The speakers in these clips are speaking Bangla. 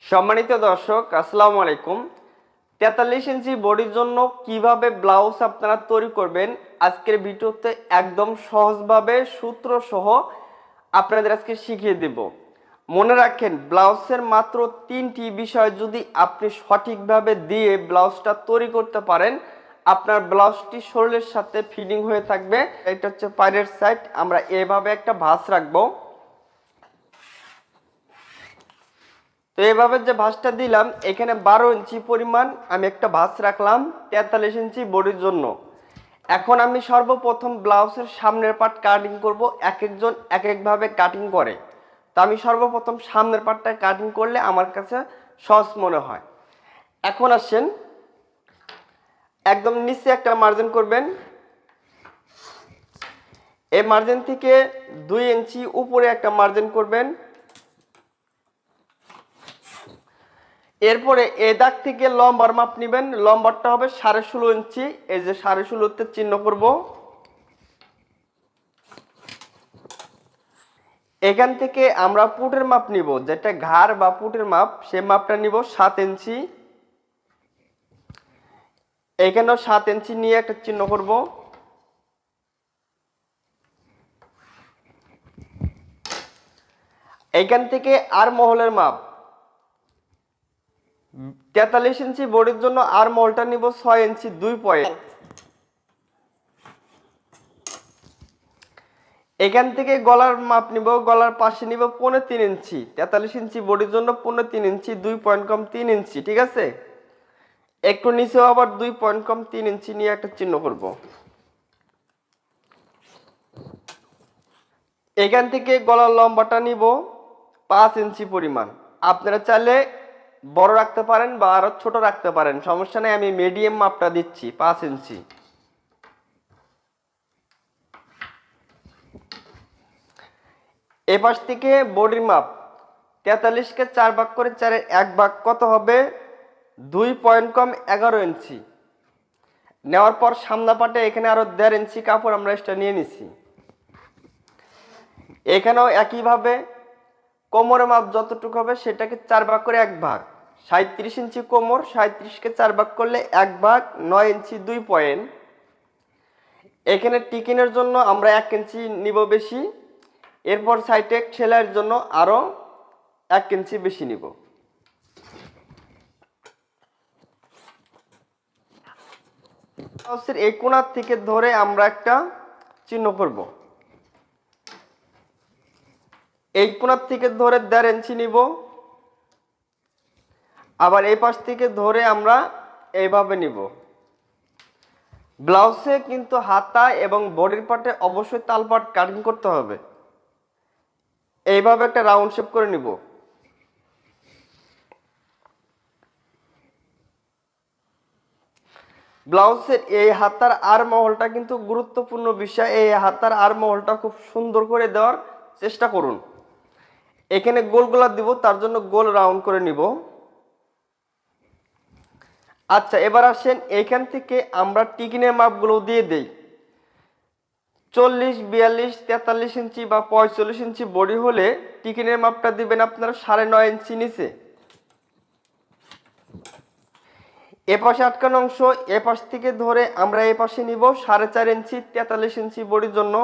সম্মানিত দর্শক, আসসালামু আলাইকুম। 43 ইঞ্চি বডির জন্য কিভাবে ব্লাউজ আপনারা তৈরি করবেন আজকের ভিডিওতে একদম সহজভাবে সূত্র সহ আপনাদের আজকে শিখিয়ে দেব। মনে রাখেন, ব্লাউজের মাত্র 3টি বিষয় যদি আপনি সঠিকভাবে দিয়ে ব্লাউজটা তৈরি করতে পারেন, আপনার ব্লাউজটি শরীরের সাথে ফিটিং হয়ে থাকবে। এটা হচ্ছে পায়ের সাইড। আমরা এভাবে একটা ভাঁজ রাখবো। তো এইভাবে যে ভাঁজটা দিলাম, এখানে 12 ইঞ্চি পরিমাণ আমি একটা ভাঁজ রাখলাম 43 ইঞ্চি বডির জন্য। এখন আমি সর্বপ্রথম ব্লাউজের সামনের পার্ট কাটিং করব। এক একজন এক একভাবে কাটিং করে, তো আমি সর্বপ্রথম সামনের পার্টটা কাটিং করলে আমার কাছে সহজ মনে হয়। এখন আসেন, একদম নিচে একটা মার্জিন করবেন। এই মার্জিন থেকে 2 ইঞ্চি উপরে একটা মার্জিন করবেন। এরপরে এই দাগ থেকে লম্বার মাপ নেবেন। লম্বারটা হবে 16.5 ইঞ্চি। এই যে 16.5তে চিহ্ন করব। এখান থেকে আমরা পুটের মাপ নিব, যেটা ঘাড় বা পুটের মাপ, সেই মাপটা নিব 7 ইঞ্চি। এখানেও 7 ইঞ্চি নিয়ে একটা চিহ্ন করব। এখান থেকে আর মহলের মাপ 43 ইঞ্চি বডির জন্য আর মহলটা নিব 6 ইঞ্চি 2 পয়েন্ট। এখান থেকে গলার মাপ নিব, গলার পাশে নিব 3.5 ইঞ্চি। 43 ইঞ্চি বডির জন্য 3.5 ইঞ্চি 2 পয়েন্ট কম 3 ইঞ্চি, ঠিক আছে। একটু নিচেও আবার 2 পয়েন্ট কম 3 ইঞ্চি নিয়ে একটা চিহ্ন করব। এখান থেকে গলার লম্বাটা নিব 5 ইঞ্চি পরিমাণ। আপনারা চাইলে বড় রাখতে পারেন বা আরো ছোট রাখতে পারেন, সমস্যা নেই। আমি মিডিয়াম মাপটা দিচ্ছি 5 ইঞ্চি। এপাশ থেকে বডির মাপ 43কে 4 ভাগ করে 4-এর 1 ভাগ কত হবে? 2 পয়েন্ট কম 11 ইঞ্চি। নেওয়ার পর সামনা পাটে এখানে আরো 1.5 ইঞ্চি কাপড় আমরা এক্সট্রা নিয়ে নিছি। এখানেও একইভাবে কোমরের মাপ যতটুকু হবে সেটাকে 4 ভাগ করে 1 ভাগ। 37 ইঞ্চি কোমর, 37কে 4 ভাগ করলে 1 ভাগ 9 ইঞ্চি 2 পয়েন্ট। এখানে টিকিনের জন্য আমরা 1 ইঞ্চি নিব বেশি। এরপর সাইডে সেলাইয়ের জন্য আরো 1 ইঞ্চি বেশি নিব। এই কোণার থেকে ধরে আমরা একটা চিহ্ন করব। এই কোণার থেকে ধরে 1.5 ইঞ্চি নিব। আবার এই পাশ থেকে ধরে আমরা এইভাবে নিব। ব্লাউজে কিন্তু হাতা এবং বডির পার্টে অবশ্যই তাল পাট কাটিং করতে হবে। এইভাবে একটা রাউন্ড শেপ করে নিব। ব্লাউজের এই হাতার আর মহলটা কিন্তু গুরুত্বপূর্ণ বিষয়। এই হাতার আর মহলটা খুব সুন্দর করে দেওয়ার চেষ্টা করুন। এখানে গোল গোলা দিব, তার জন্য গোল রাউন্ড করে নিব। আচ্ছা, এবার আসেন, এইখান থেকে আমরা টিকিনের মাপগুলো দিয়ে দেই। 40, 42, 43 ইঞ্চি বা 45 ইঞ্চি বডি হলে টিকিনের মাপটা দিবেন আপনারা 9.5 ইঞ্চি নিচে। এপাশে আটকানো অংশ এপাশ থেকে ধরে আমরা এপাশে নিব 4.5 ইঞ্চি। 43 ইঞ্চি বডির জন্য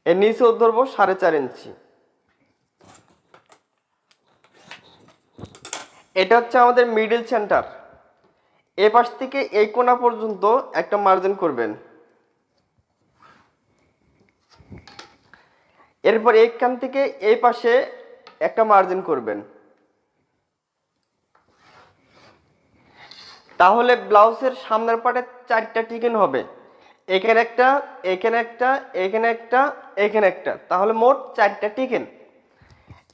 এর নিচেও ধরবো 4.5 ইঞ্চি। এটা হচ্ছে আমাদের মিডল সেন্টার। এপাশ থেকে এই কোণা পর্যন্ত একটা মার্জিন করবেন। এরপর এইখান থেকে এই পাশে একটা মার্জিন করবেন। তাহলে ব্লাউজের সামনের পাটে 4টা টিকেন হবে। এখানে একটা, এখানে একটা, এখানে একটা, এখানে একটা, তাহলে মোট 4টা টিকেন।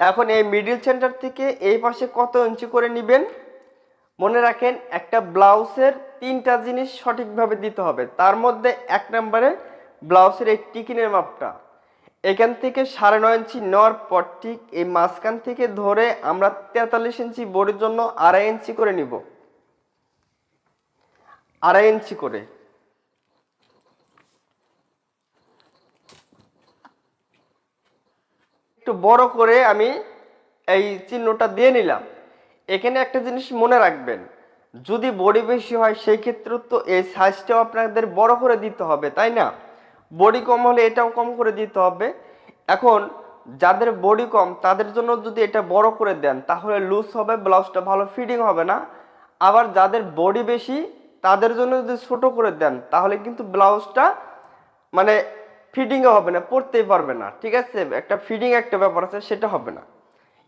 এখন এই মিডল সেন্টার থেকে এই পাশে কত ইঞ্চি করে নেবেন? মনে রাখেন, একটা ব্লাউজের 3টা জিনিস সঠিকভাবে দিতে হবে। তার মধ্যে 1 নম্বরে ব্লাউজের এই টিকিনের মাপটা। এখান থেকে 9.5 ইঞ্চি নেওয়ার পর ঠিক এই মাঝখান থেকে ধরে আমরা 43 ইঞ্চি বডির জন্য 2.5 ইঞ্চি করে নিব। 2.5 ইঞ্চি করে। একটু বড় করে আমি এই চিহ্নটা দিয়ে নিলাম। এখানে একটা জিনিস মনে রাখবেন, যদি বডি বেশি হয় সেই ক্ষেত্রে তো এই সাইজটাও আপনাদের বড় করে দিতে হবে, তাই না? বডি কম হলে এটাও কম করে দিতে হবে। এখন যাদের বডি কম তাদের জন্য যদি এটা বড় করে দেন তাহলে লুজ হবে, ব্লাউজটা ভালো ফিটিং হবে না। আবার যাদের বডি বেশি তাদের জন্য যদি ছোট করে দেন তাহলে কিন্তু ব্লাউজটা মানে ফিটিংও হবে না, পরতেই পারবে না, ঠিক আছে? একটা ফিটিং একটা ব্যাপার আছে, সেটা হবে না।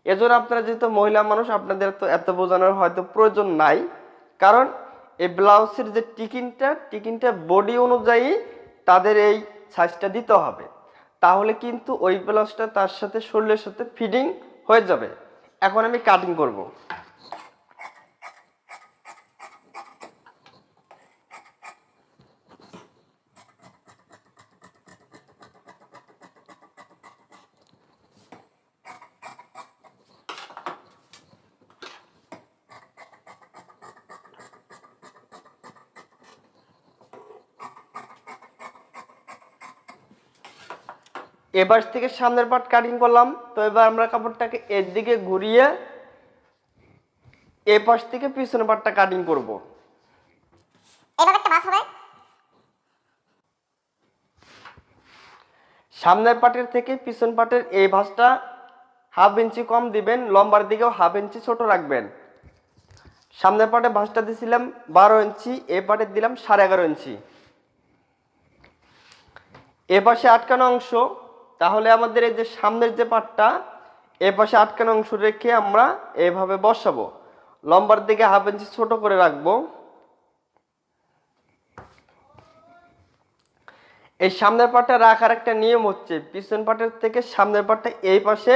এজন্য আপনারা যেহেতু মহিলা মানুষ আপনাদের তো এত বোঝানোর হয়তো প্রয়োজন নাই, কারণ এই ব্লাউজের যে টিকিনটা বডি অনুযায়ী তাদের এই সাইজটা দিতে হবে, তাহলে কিন্তু ওই ব্লাউজটা তার সাথে শরীরের সাথে ফিটিং হয়ে যাবে। এখন আমি কাটিং করব। এবার থেকে সামনের পার্ট কাটিং করলাম, তো এবার আমরা কাপড়টাকে এর দিকে ঘুরিয়ে এই পাশ থেকে পিছনের পার্টটা কাটিং করব। এইভাবে একটা ভাঁজ হবে। সামনের পার্টের থেকে পিছন পার্টের এই ভাঁজটা 1/2 ইঞ্চি কম দিবেন, লম্বার দিকেও 1/2 ইঞ্চি ছোট রাখবেন। সামনের পার্টে ভাঁজটা দিয়েছিলাম 12 ইঞ্চি, এই পার্টে দিলাম 11.5 ইঞ্চি। এ পাশে আটকানো অংশ, তাহলে আমাদের এই যে সামনের যে পার্টটা এ পাশে আটকানো অংশ রেখে আমরা এইভাবে বসাবো, লম্বার দিকে 1/2 ইঞ্চি ছোট করে রাখবো। এই সামনের পার্টটা রাখার একটা নিয়ম হচ্ছে, পিছন পার্টের থেকে সামনের পার্টটা এই পাশে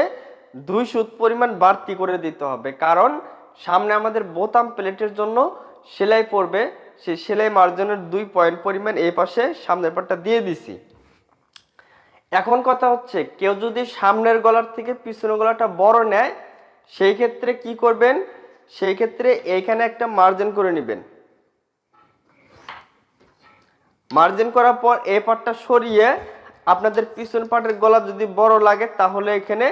2 সুত পরিমাণ বাড়তি করে দিতে হবে, কারণ সামনে আমাদের বোতাম প্লেটের জন্য সেলাই পড়বে, সেই সেলাই মার্জিনের 2 পয়েন্ট পরিমাণ এই পাশে সামনের পার্টটা দিয়ে দিছি। এখন কথা হচ্ছে, কেউ যদি সামনের গলার থেকে পিছনের গলাটা বড় নেয় সেই ক্ষেত্রে কি করবেন, সেই ক্ষেত্রে এইখানে একটা মার্জিন করে নেবেন। মার্জিন করার পর এই পার্টটা সরিয়ে আপনাদের পিছন পার্টের গলা যদি বড় লাগে তাহলে এখানে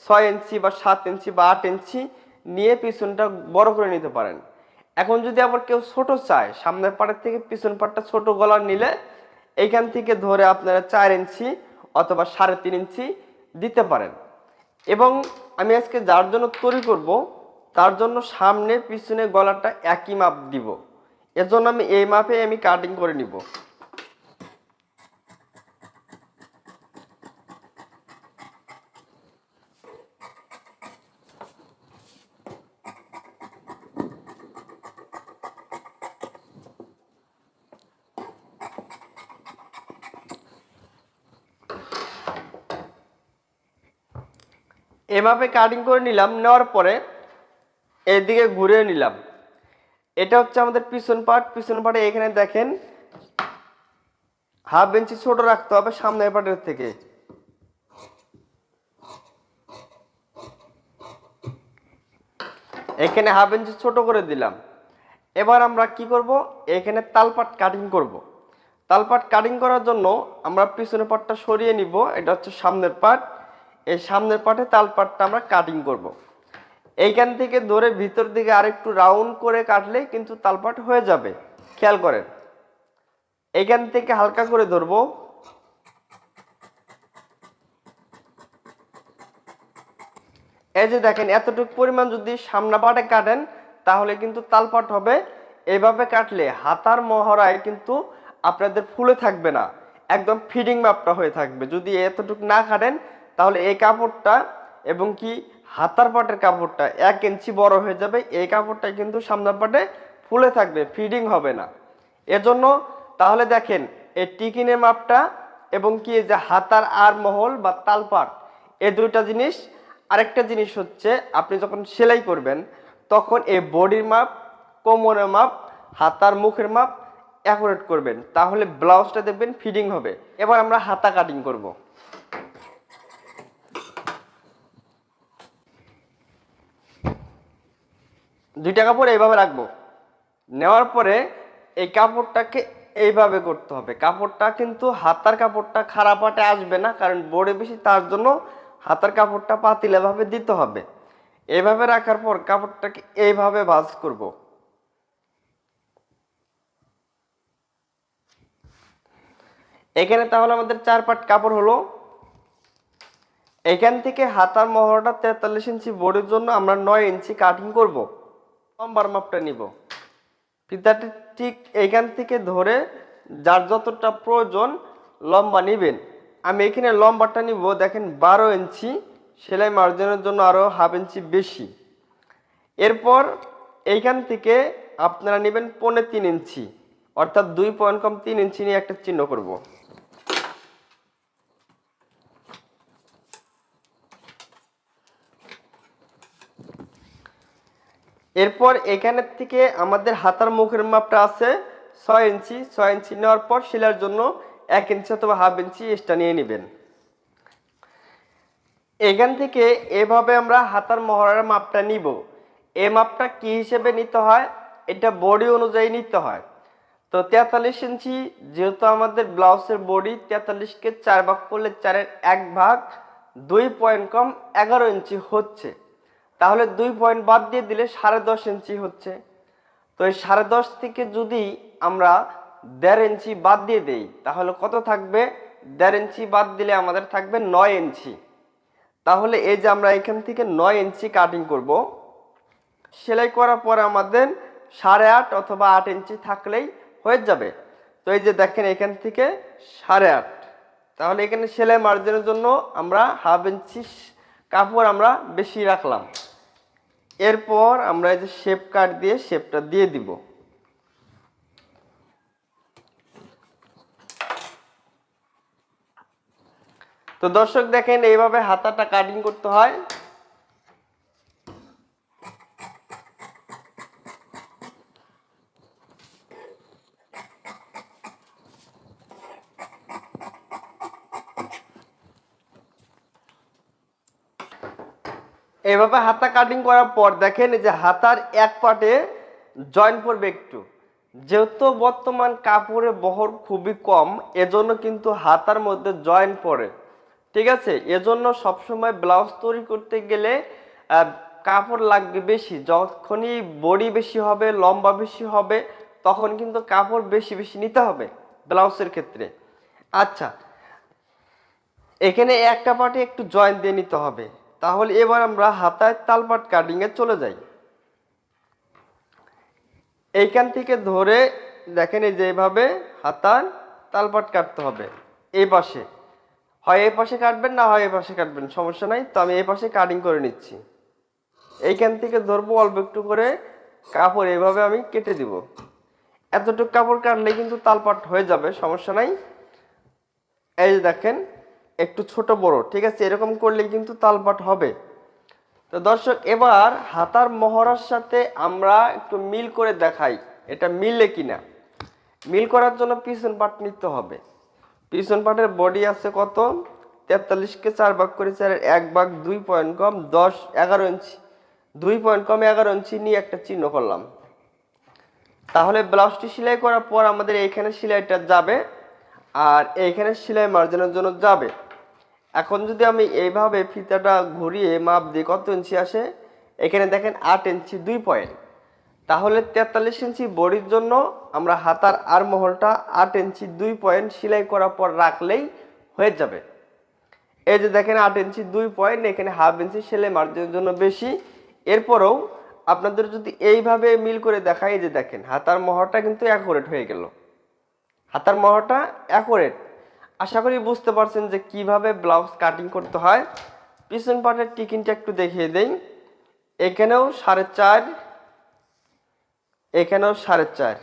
6 ইঞ্চি বা 7 ইঞ্চি বা 8 ইঞ্চি নিয়ে পিছনটা বড় করে নিতে পারেন। এখন যদি আবার কেউ ছোট চায়, সামনের পার্টের থেকে পিছন পার্টটা ছোট গলার নিলে এইখান থেকে ধরে আপনারা 4 ইঞ্চি অথবা 3.5 ইঞ্চি দিতে পারেন। এবং আমি আজকে যার জন্য তৈরি করব তার জন্য সামনে পিছনে গলাটা একই মাপ দিব, এজন্য আমি এই মাপে আমি কাটিং করে নিব। এভাবে কাটিং করে নিলাম, নেওয়ার পরে এইদিকে ঘুরে নিলাম। এটা হচ্ছে আমাদের পিছন পার্ট। পিছন পার্টে এখানে দেখেন 1/2 ইঞ্চি ছোট রাখতে হবে সামনের পার্টের থেকে। এখানে 1/2 ইঞ্চি ছোট করে দিলাম। এবার আমরা কি করব, এখানে তালপাট কাটিং করব। তালপাট কাটিং করার জন্য আমরা পিছনের পার্টটা সরিয়ে নিব, এটা হচ্ছে সামনের পার্ট। এই সামনের পার্টে তালপাটটা আমরা কাটিং করব। এইখান থেকে ধরে ভিতর দিকে আরেকটু রাউন্ড করে কাটলেই কিন্তু তালপাট হয়ে যাবে। খেয়াল করেন, এইখান থেকে হালকা করে ধরবো, এই যে দেখেন এতটুকু পরিমাণ যদি সামনা পাটে কাটেন তাহলে কিন্তু তালপাট হবে। এইভাবে কাটলে হাতার মহড়ায় কিন্তু আপনাদের ফুলে থাকবে না, একদম ফিটিং মাপটা হয়ে থাকবে। যদি এতটুকু না কাটেন তাহলে এই কাপড়টা এবং কি হাতার পাটের কাপড়টা 1 ইঞ্চি বড় হয়ে যাবে, এই কাপড়টা কিন্তু সামনের পাটে ফুলে থাকবে, ফিটিং হবে না। এজন্য তাহলে দেখেন এই টিকিনের মাপটা এবং কি যে হাতার আর মহল বা তালপাট, এই দুইটা জিনিস। আরেকটা জিনিস হচ্ছে, আপনি যখন সেলাই করবেন তখন এই বডির মাপ, কোমরের মাপ, হাতার মুখের মাপ অ্যাকুরেট করবেন, তাহলে ব্লাউজটা দেখবেন ফিটিং হবে। এবার আমরা হাতা কাটিং করব। দুইটা কাপড় এইভাবে রাখবো, নেওয়ার পরে এই কাপড়টাকে এইভাবে করতে হবে। কাপড়টা কিন্তু হাতার কাপড়টা খারাপ হাটে আসবে না, কারণ বড়ে বেশি, তার জন্য হাতার কাপড়টা পাতিলাভাবে দিতে হবে। এইভাবে রাখার পর কাপড়টাকে এইভাবে ভাঁজ করব। এখানে তাহলে আমাদের 4 পাট কাপড় হলো। এখান থেকে হাতার মহড়াটা 43 ইঞ্চি বডির জন্য আমরা 9 ইঞ্চি কাটিং করব। লম্বার মাপটা নিব। ফিতাটা ঠিক এইখান থেকে ধরে যার যতটা প্রয়োজন লম্বা নেবেন। আমি এখানে লম্বাটা নিব দেখেন 12 ইঞ্চি, সেলাই মার্জিনের জন্য আরও হাফ ইঞ্চি বেশি। এরপর এইখান থেকে আপনারা নেবেন 3.5 ইঞ্চি, অর্থাৎ 2 পয়েন্ট কম 3 ইঞ্চি নিয়ে একটা চিহ্ন করব। এরপর এখানের থেকে আমাদের হাতার মুখের মাপটা আছে 6 ইঞ্চি। 6 ইঞ্চি নেওয়ার পর সেলাইয়ের জন্য 1 ইঞ্চি অথবা হাফ ইঞ্চি এক্সট্রা নিয়ে নেবেন। এখান থেকে এভাবে আমরা হাতার মহড়ার মাপটা নিব। এই মাপটা কি হিসেবে নিতে হয়, এটা বডি অনুযায়ী নিতে হয়। তো 43 ইঞ্চি যেহেতু আমাদের ব্লাউজের বডি 43কে 4 ভাগ করলে 4-এর 1 ভাগ, 2 পয়েন্ট কম 11 ইঞ্চি হচ্ছে। তাহলে 2 পয়েন্ট বাদ দিয়ে দিলে 10.5 ইঞ্চি হচ্ছে। তো এই 10.5 থেকে যদি আমরা 1.5 ইঞ্চি বাদ দিয়ে দেই তাহলে কত থাকবে? 1.5 ইঞ্চি বাদ দিলে আমাদের থাকবে 9 ইঞ্চি। তাহলে এই যে আমরা এখান থেকে 9 ইঞ্চি কাটিং করব। সেলাই করার পর আমাদের 8.5 অথবা 8 ইঞ্চি থাকলেই হয়ে যাবে। তো এই যে দেখেন এখান থেকে 8.5, তাহলে এখানে সেলাই মার্জিনের জন্য আমরা হাফ ইঞ্চি কাপড় আমরা বেশি রাখলাম। এরপর আমরা এই যে শেপ কাট দিয়ে শেপটা দিয়ে দিব। তো দর্শক দেখেন এইভাবে হাতাটা কাটিং করতে হয়। এভাবে হাতা কাটিং করার পর দেখেন যে হাতার এক পাটে জয়েন্ট পড়বে একটু। যেহেতু বর্তমান কাপড়ের বহর খুবই কম, এজন্য কিন্তু হাতার মধ্যে জয়েন্ট পড়ে। ঠিক আছে, এজন্য সবসময় ব্লাউজ তৈরি করতে গেলে কাপড় লাগবে বেশি। যখনই বডি বেশি হবে, লম্বা বেশি হবে, তখন কিন্তু কাপড় বেশি বেশি নিতে হবে ব্লাউজের ক্ষেত্রে। আচ্ছা, এখানে একটা পাটে একটু জয়েন্ট দিয়ে নিতে হবে। তাহলে এবার আমরা হাতায় তালপাট কাটিং এ চলে যাই। এইখান থেকে ধরে দেখেন এই যে এইভাবে হাতার তালপাট কাটতে হবে। এই পাশে হয় এই পাশে কাটবেন, না হয় এই পাশে কাটবেন, সমস্যা নাই। তো আমি এই পাশে কাটিং করে নিচ্ছি। এইখান থেকে ধরবো অল্প একটু করে কাপড়, এইভাবে আমি কেটে দিব। এতটুকু কাপড় কাটলে কিন্তু তালপাট হয়ে যাবে, সমস্যা নাই। এই যে দেখেন একটু ছোট বড়, ঠিক আছে, এরকম করলে কিন্তু তালপাট হবে। তো দর্শক এবার হাতার মহড়ার সাথে আমরা একটু মিল করে দেখাই এটা মিলে কিনা। মিল করার জন্য পিছন পাট নিতে হবে। পিছন পাটের বডি আছে কত? 43কে 4 ভাগ করে 4-এর 1 ভাগ, 2 পয়েন্ট কম 11 ইঞ্চি। 2 পয়েন্ট কম 11 ইঞ্চি নিয়ে একটা চিহ্ন করলাম। তাহলে ব্লাউজটি সেলাই করার পর আমাদের এইখানে সেলাইটা যাবে আর এইখানে সেলাই মার্জিনের জন্য যাবে। এখন যদি আমি এইভাবে ফিতাটা ঘুরিয়ে মাপ দিই কত ইঞ্চি আসে, এখানে দেখেন 8 ইঞ্চি 2 পয়েন্ট। তাহলে 43 ইঞ্চি বডির জন্য আমরা হাতার আর মহলটা 8 ইঞ্চি 2 পয়েন্ট সেলাই করার পর রাখলেই হয়ে যাবে। এই যে দেখেন 8 ইঞ্চি 2 পয়েন্ট, এখানে হাফ ইঞ্চি সেলাই মার্জিনের জন্য বেশি। এরপরেও আপনাদের যদি এইভাবে মিল করে দেখাই, যে দেখেন হাতার মহরটা কিন্তু অ্যাকুরেট হয়ে গেল। হাতার মহরটা অ্যাকুরেট। আশা করি বুঝতে পারছেন যে কিভাবে ব্লাউজ কাটিং করতে হয়। পিছন পাটের টিকিনটা একটু দেখিয়ে দেই। এখানেও 4.5, এখানেও 4.5।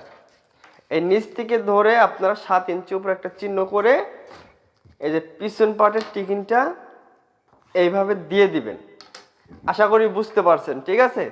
এই নিচ থেকে ধরে আপনারা 7 ইঞ্চি উপরে একটা চিহ্ন করে এই যে পিছন পাটের টিকিনটা এইভাবে দিয়ে দিবেন। আশা করি বুঝতে পারছেন, ঠিক আছে।